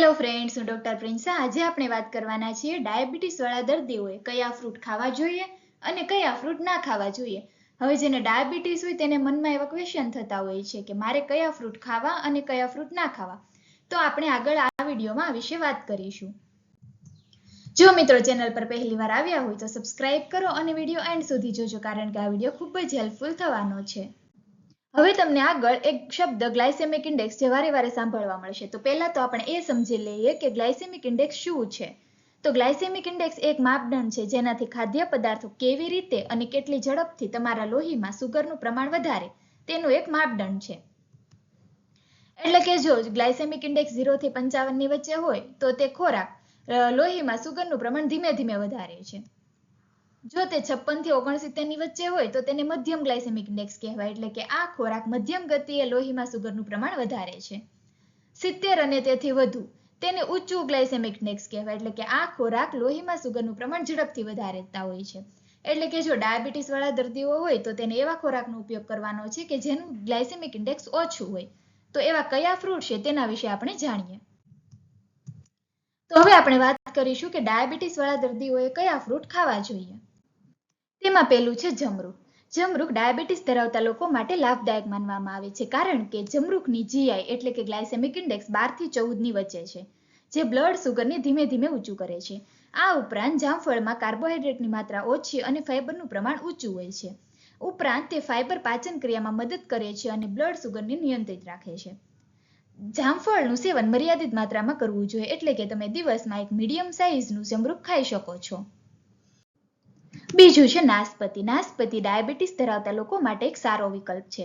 Hello friends, હું doctor Prinsa. આજે આપણે વાત કરવાના છીએ ડાયાબિટીસ વાળા દર્દીઓએ કયા ફ્રૂટ ખાવા જોઈએ અને કયા ફ્રૂટ ના ખાવા જોઈએ. હવે જેને ડાયાબિટીસ હોય તેને મનમાં એવા ક્વેશ્ચન થતા હોય છે કે મારે કયા ફ્રૂટ ખાવા અને કયા ફ્રૂટ ના ખાવા. તો આપણે આગળ આ વિડીયોમાં આ વિશે વાત કરીશું. જો મિત્રો ચેનલ પર પહેલી વાર આવ્યા હોય તો સબસ્ક્રાઇબ કરો અને વિડીયો એન્ડ સુધી જોજો, કારણ કે આ વિડીયો ખૂબ જ હેલ્પફુલ થવાનો છે. હવે તમને આગળ એક શબ્દ ગ્લાયસેમિક ઇન્ડેક્સ જે વારે વારે સાંભળવા મળશે. તો પહેલા તો આપણે એ સમજી લઈએ કે ગ્લાયસેમિક ઇન્ડેક્સ શું છે. તો ગ્લાયસેમિક ઇન્ડેક્સ એક માપદંડ છે જેનાથી ખાદ્ય પદાર્થો કેવી રીતે અને કેટલી ઝડપથી તમારા લોહીમાં સુગરનું પ્રમાણ વધારે તેનું એક માપદંડ છે. એટલે કે જો ગ્લાયસેમિક ઇન્ડેક્સ 0 થી 55 ની વચ્ચે હોય તો તે ખોરાક લોહીમાં સુગરનું પ્રમાણ ધીમે ધીમે વધારે છે. જો તે 56 થી 69 ની વચ્ચે હોય તો તેને મધ્યમ ગ્લાયસેમિક ઇન્ડેક્સ કહેવાય, એટલે કે આ ખોરાક મધ્યમ ગતિએ લોહીમાં સુગરનું પ્રમાણ વધારે છે. 70 અને તેથી વધુ તેને ઊંચું ગ્લાયસેમિક ઇન્ડેક્સ કહેવાય, એટલે કે આ ખોરાક લોહીમાં સુગરનું પ્રમાણ ઝડપથી વધારતા હોય છે. એટલે કે જો ડાયાબિટીસ વાળા દર્દીઓ હોય તો તેને એવા ખોરાકનો ઉપયોગ કરવાનો છે કે જેનું ગ્લાયસેમિક ઇન્ડેક્સ ઓછું હોય. તો એવા કયા ફ્રૂટ છે તેના વિશે આપણે જાણીએ. તો હવે આપણે વાત કરીશું કે ડાયાબિટીસ વાળા દર્દીઓએ કયા ફ્રૂટ ખાવા જોઈએ. તેમાં પહેલું છે જમરૂખ. જમરૂખ ડાયાબિટીસ ધરાવતા લોકો માટે લાભદાયક માનવામાં આવે છે, કારણ કે જમરૂખની જીઆઈ એટલે કે ગ્લાયસેમિક ઇન્ડેક્સ 12 થી 14 ની વચ્ચે છે, જે બ્લડ સુગરને ધીમે ધીમે ઊંચું કરે છે. આ ઉપરાંત જામફળમાં કાર્બોહાઈડ્રેટની માત્રા ઓછી અને ફાઈબરનું પ્રમાણ ઊંચું હોય છે. ઉપરાંત તે ફાઈબર પાચન ક્રિયામાં મદદ કરે છે અને બ્લડ સુગરને નિયંત્રિત રાખે છે. જામફળનું સેવન મર્યાદિત માત્રામાં કરવું જોઈએ, એટલે કે તમે દિવસમાં એક મીડિયમ સાઇઝનું જમરૂખ ખાઈ શકો છો. બીજું છે નાશપતી. નાશપતી ડાયાબિટીસ ધરાવતા લોકો માટે એક સારો વિકલ્પ છે.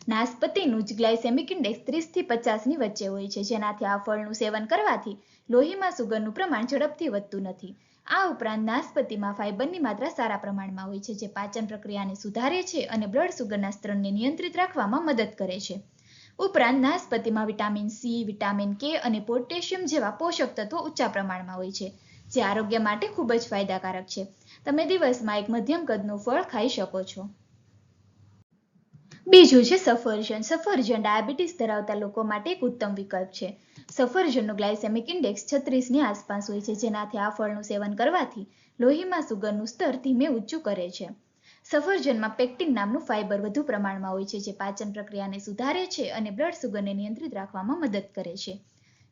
નાશપતીનું ગ્લાયસેમિક ઇન્ડેક્સ 30 થી 50 ની વચ્ચે હોય છે, જેનાથી આ ફળનું સેવન કરવાથી લોહીમાં સુગરનું પ્રમાણ ઝડપથી વધતું નથી. આ ઉપરાંત નાશપતીમાં ફાઈબરની માત્રા સારા પ્રમાણમાં હોય છે, જે પાચન પ્રક્રિયાને સુધારે છે અને બ્લડ સુગરના સ્તરને નિયંત્રિત રાખવામાં મદદ કરે છે. ઉપરાંત નાશપતીમાં વિટામિન સી, વિટામિન કે અને પોટેશિયમ જેવા પોષક તત્વો ઊંચા પ્રમાણમાં હોય છે, જે આરોગ્ય માટે ખૂબ જ ફાયદાકારક છે. તમે દિવસમાં એક મધ્યમ કદનું ફળ ખાઈ શકો છો. બીજું છે સફરજન. સફરજન ડાયાબિટીસ ધરાવતા લોકો માટે એક ઉત્તમ વિકલ્પ છે. સફરજનનું ગ્લાયસેમિક ઇન્ડેક્સ 36 ની આસપાસ હોય છે, જેનાથી આ ફળનું સેવન કરવાથી લોહીમાં સુગરનું સ્તર ધીમે ઊંચું કરે છે. સફરજનમાં પેક્ટિન નામનું ફાઈબર વધુ પ્રમાણમાં હોય છે, જે પાચન પ્રક્રિયાને સુધારે છે અને બ્લડ સુગરને નિયંત્રિત રાખવામાં મદદ કરે છે.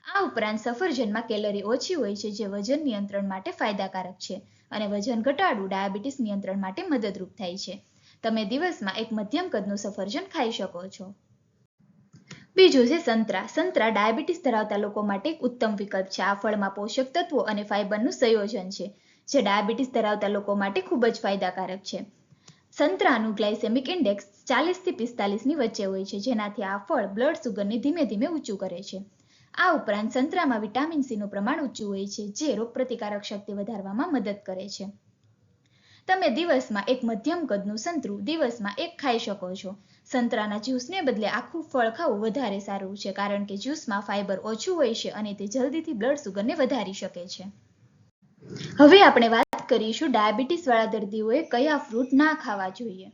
આ ઉપરાંત સફરજનમાં કેલરી ઓછી હોય છે, જે વજન નિયંત્રણ માટે ફાયદાકારક છે અને વજન ઘટાડવું ડાયાબિટીસ નિયંત્રણ માટે મદદરૂપ થાય છે. તમે દિવસમાં એક મધ્યમ કદનું સફરજન ખાઈ શકો છો. બીજું છે સંતરા. સંતરા ડાયાબિટીસ ધરાવતા લોકો માટે એક ઉત્તમ વિકલ્પ છે. આ ફળમાં પોષક તત્વો અને ફાઈબરનું સંયોજન છે, જે ડાયાબિટીસ ધરાવતા લોકો માટે ખૂબ જ ફાયદાકારક છે. સંતરાનું ગ્લાયસેમિક ઇન્ડેક્સ 40 થી 45 ની વચ્ચે હોય છે, જેનાથી આ ફળ બ્લડ સુગરને ધીમે ધીમે ઊંચું કરે છે. આ ઉપરાંત સંતરામાં વિટામિન સીનું પ્રમાણ ઊંચું હોય છે, જે રોગપ્રતિકારક શક્તિ વધારવામાં મદદ કરે છે. તમે દિવસમાં એક મધ્યમ કદનું સંતરું દિવસમાં એક ખાઈ શકો છો. સંતરાના જ્યુસને બદલે આખું ફળ ખાવું વધારે સારું છે, કારણ કે જ્યુસમાં ફાઈબર ઓછું હોય છે અને તે જલ્દીથી બ્લડ સુગરને વધારી શકે છે. હવે આપણે વાત કરીશું ડાયાબિટીસ વાળા દર્દીઓએ કયા ફ્રૂટ ના ખાવા જોઈએ.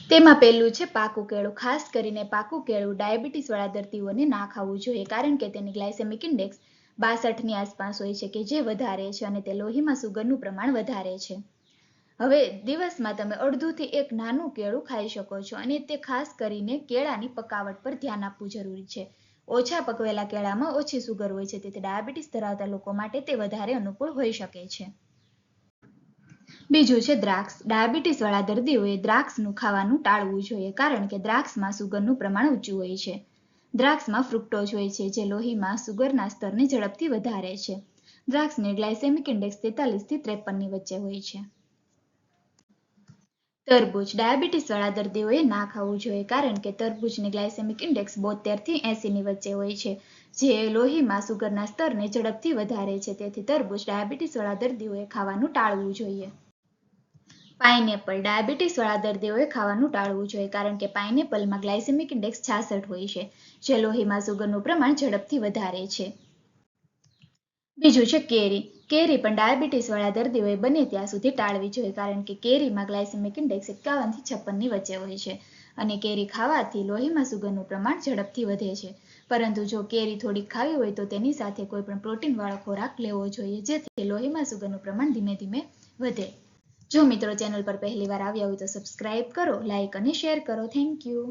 તેમાં પહેલું છે પાકું કેળું. ખાસ કરીને પાકું કેળું ડાયાબિટીસ વાળા દર્દીઓને ના ખાવું જોઈએ, કારણ કે તેની ગ્લાયસેમિક ઇન્ડેક્સ 62 ની આસપાસ હોય છે, કે જે વધારે છે અને તે લોહીમાં સુગરનું પ્રમાણ વધારે છે. હવે દિવસમાં તમે અડધું થી એક નાનું કેળું ખાઈ શકો છો, અને તે ખાસ કરીને કેળાની પકાવટ પર ધ્યાન આપવું જરૂરી છે. ઓછા પકવેલા કેળામાં ઓછી સુગર હોય છે, તેથી ડાયાબિટીસ ધરાવતા લોકો માટે તે વધારે અનુકૂળ હોઈ શકે છે. બીજું છે દ્રાક્ષ. ડાયાબિટીસ વાળા દર્દીઓએ દ્રાક્ષનું ખાવાનું ટાળવું જોઈએ, કારણ કે દ્રાક્ષમાં સુગરનું પ્રમાણ ઊંચું હોય છે. દ્રાક્ષમાં ફ્રુક્ટોઝ હોય છે, જે લોહીમાં સુગરના સ્તરને ઝડપથી વધારે છે. દ્રાક્ષને ગ્લાયસેમિક ઇન્ડેક્સ 43 થી 53 ની વચ્ચે હોય છે. તરબૂચ. ડાયાબિટીસ વાળા દર્દીઓએ ના ખાવું જોઈએ, કારણ કે તરબૂચની ગ્લાયસેમિક ઇન્ડેક્સ 72 થી 80 ની વચ્ચે હોય છે, જે લોહીમાં સુગરના સ્તરને ઝડપથી વધારે છે. તેથી તરબૂચ ડાયાબિટીસ વાળા દર્દીઓએ ખાવાનું ટાળવું જોઈએ. પાઇનેપલ. ડાયાબિટીસ વાળા દર્દીઓએ ખાવાનું ટાળવું જોઈએ, કારણ કે પાઇનેપલમાં ગ્લાયસેમિક ઇન્ડેક્સ 66 હોય છે, જે લોહીમાં સુગરનું પ્રમાણ ઝડપથી વધારે છે. બીજું છે કેરી. કેરી પણ ડાયાબિટીસ વાળા દર્દીઓએ બને ત્યાં સુધી ટાળવી જોઈએ, કારણ કે કેરીમાં ગ્લાયસેમિક ઇન્ડેક્સ 51 થી 56 ની વચ્ચે હોય છે અને કેરી ખાવાથી લોહીમાં સુગરનું પ્રમાણ ઝડપથી વધે છે. પરંતુ જો કેરી થોડીક ખાવી હોય તો તેની સાથે કોઈ પણ પ્રોટીનવાળો ખોરાક લેવો જોઈએ, જેથી લોહીમાં સુગરનું પ્રમાણ ધીમે ધીમે વધે. જો મિત્રો ચેનલ પર પહેલી વાર આવ્યા હોય તો સબસ્ક્રાઇબ કરો, લાઇક અને શેર કરો. Thank you.